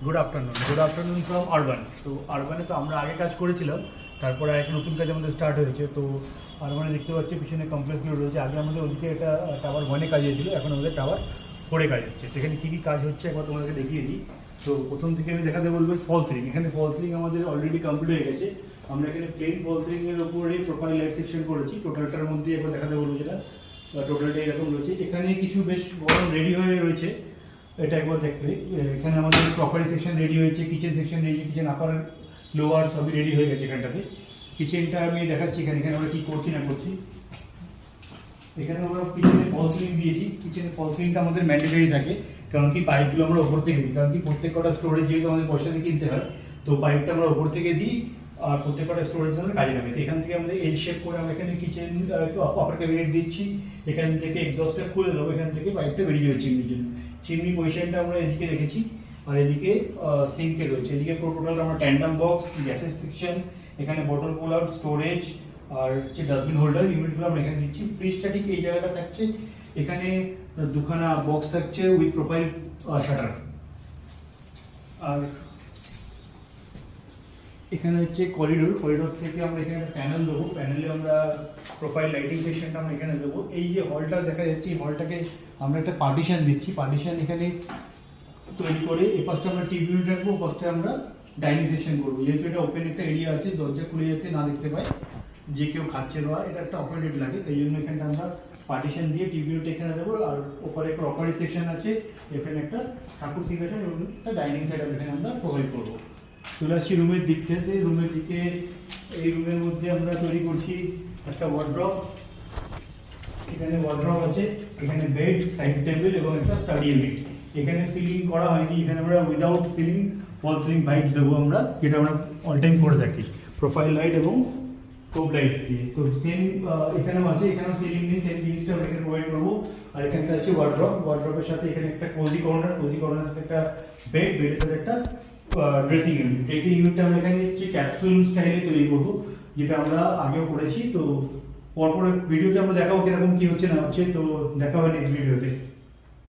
Good afternoon from urban. তো আরবানে তো আমরা আগে কাজ করেছিলাম, তারপরে একটা নতুন কাজ আমাদের স্টার্ট হয়েছে। তো আরবানে দেখতে পাচ্ছি পিছনে কমপ্লেক্সগুলো রয়েছে। আগে আমাদের ওদিকে এটা টাওয়ার 1-এ কাজ হয়েছিল, এখন আমাদের টাওয়ার 4-এ কাজ হচ্ছে। সেখানে কী কী কাজ হচ্ছে একবার তোমাদেরকে দেখিয়ে দিই। তো প্রথম থেকে আমি দেখাতে বলবো ফল সিলিং। এখানে ফল সিলিং আমাদের অলরেডি কমপ্লিট হয়ে গেছে। আমরা এখানে প্লেন ফল সিলিংয়ের উপরে প্রোফাইল লাইট সেকশন করেছি। টোটালটার মধ্যে একবার দেখাতে বলবো, যেটা টোটালটা এরকম রয়েছে। এখানে কিছু বেশ বড় রেডি হয়ে রয়েছে, এটা একবার দেখবে। এখানে আমাদের প্রপার্টি সেকশন রেডি হয়েছে, kitchen section ready, kitchen upper lower সবই রেডি হয়ে গেছে এখানটাতে। কিচেনটা আমি দেখাচ্ছি এখানে আমরা কী করছি না করছি। এখানে আমরা কিচেনে ফল সিলিং দিয়েছি। কিচেনে ফল সিলিংটা আমাদের ম্যান্ডেটরি থাকে, কারণ কি পাইপগুলো আমরা ওপর থেকে দিই। কারণ কি প্রত্যেক কটা স্টোরেজ যেহেতু আমাদের পয়সা দিয়ে কিনতে হয়, তো পাইপটা আমরা ওপর থেকে দিই আর প্রত্যেক কটা স্টোরেজ আমাদের কাজে লাগে। তো এখান থেকে আমাদের এল শেপ করে আমরা এখানে কিচেন আপার ক্যাবিনেট দিচ্ছি। এখান থেকে এক্সস্টটা খুলে দেবো, এখান থেকে পাইপটা বেরিয়ে যাবে চিমনির জন্য। চিমনি পজিশনটা আমরা এদিকে রেখেছি, আর এদিকে সিঙ্কে রয়েছে। এদিকে টোটাল আমরা ট্যান্ডাম বক্স, গ্যাসের সেকশন, এখানে বটল পুল আউট, স্টোরেজ আর হচ্ছে ডাস্টবিন হোল্ডার ইউনিটগুলো আমরা এখানে দিচ্ছি। ফ্রিজটা ঠিক এই জায়গাটা থাকছে। এখানে দুখানা বক্স থাকছে উইথ প্রোফাইল শাটার। আর এখানে হচ্ছে করিডোর থেকে আমরা এখানে একটা প্যানেল দেবো। প্যানেলে আমরা প্রোফাইল লাইটিং সেকশনটা আমরা এখানে দেবো। এই যে হলটা দেখা যাচ্ছে, এই হলটাকে আমরা একটা পার্টিশন দিচ্ছি। পার্টিশন এখানে তৈরি করে এই পাশটা আমরা টিভি ইউনিট রাখবো, ও পাশটা আমরা ডাইনিং সেকশন করবো। যেহেতু এটা ওপেন একটা এরিয়া আছে, দরজা খুলে যাতে না দেখতে পায় যে কেউ খাচ্ছে বা এটা একটা অফেন্ডেড লাগে, তাই জন্য এখানটা আমরা পার্টিশন দিয়ে টিভি ইউনিট এখানে দেবো। আর ওপরে একটা অপারেট সেকশন আছে, এখানে একটা ঠাকুর সিংহাসন এবং একটা ডাইনিং সেট এখানে আমরা প্রোভাইড করবো। চলে আসছি রুমের দিক থেকে। রুমের দিকে এই রুমের মধ্যে আমরা তৈরি করছি একটা ওয়ার্ড্রপ। এখানে ওয়ার্ড্রপ আছে, এখানে বেড, সাইড টেবিল এবং একটা স্টাডি ইউনিট। এখানে সিলিং করা হয়নি, এখানে আমরা উইদাউট সিলিং ফল সিলিং লাইটস দেবো আমরা, যেটা আমরা অল টাইম করে থাকি প্রোফাইল লাইট এবং টোপ লাইটস দিয়ে। তো সেম এখানেও আছে, এখানেও সিলিং নেই, সেম জিনিসটা আমরা এখানে প্রোভাইড করবো। আর এখানটা আছে ওয়ার্ড্রপের সাথে এখানে একটা কোজি কর্নার সাথে একটা বেডের সাথে একটা ড্রেসিং ইউনিটটা আমরা এখানে হচ্ছে ক্যাপসুল স্টাইলে তৈরি করবো, যেটা আমরা আগেও করেছি। তো পরপর ভিডিওতে আমরা দেখাবো কিরকম কি হচ্ছে না হচ্ছে। তো দেখা হবে নেক্সট ভিডিওতে।